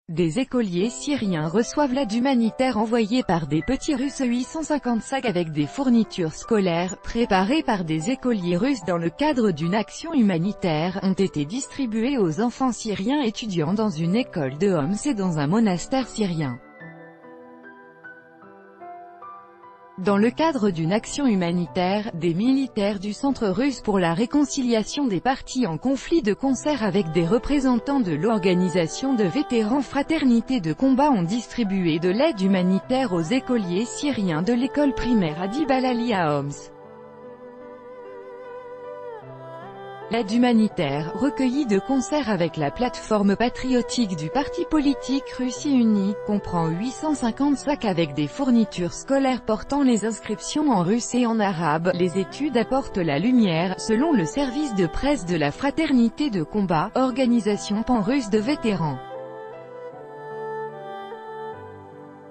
Des écoliers syriens reçoivent l'aide humanitaire envoyée par des petits Russes. 850 sacs avec des fournitures scolaires, préparés par des écoliers russes dans le cadre d'une action humanitaire, ont été distribués aux enfants syriens étudiant dans une école de Homs et dans un monastère syrien. Dans le cadre d'une action humanitaire, des militaires du Centre russe pour la réconciliation des partis en conflit, de concert avec des représentants de l'organisation de vétérans Fraternité de combat, ont distribué de l'aide humanitaire aux écoliers syriens de l'école primaire Adib al-Ali à Homs. L'aide humanitaire, recueillie de concert avec la plateforme patriotique du parti politique Russie Unie, comprend 850 sacs avec des fournitures scolaires portant les inscriptions en russe et en arabe. Les études apportent la lumière, selon le service de presse de la Fraternité de combat, organisation pan-russe de vétérans.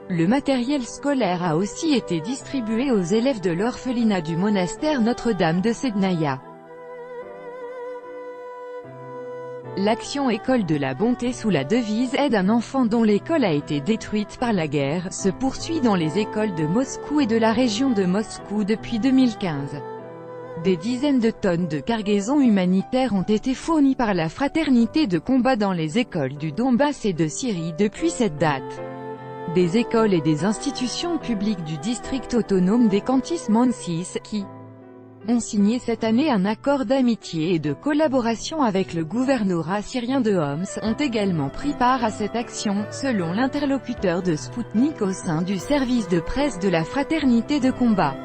Le matériel scolaire a aussi été distribué aux élèves de l'orphelinat du monastère Notre-Dame de Sednaya. L'action École de la Bonté sous la devise « Aide un enfant dont l'école a été détruite par la guerre » se poursuit dans les écoles de Moscou et de la région de Moscou depuis 2015. Des dizaines de tonnes de cargaisons humanitaires ont été fournies par la Fraternité de combat dans les écoles du Donbass et de Syrie depuis cette date. Des écoles et des institutions publiques du district autonome des Khantis-Mansis, qui ont signé cette année un accord d'amitié et de collaboration avec le gouvernorat syrien de Homs, ont également pris part à cette action, selon l'interlocuteur de Spoutnik au sein du service de presse de la Fraternité de combat.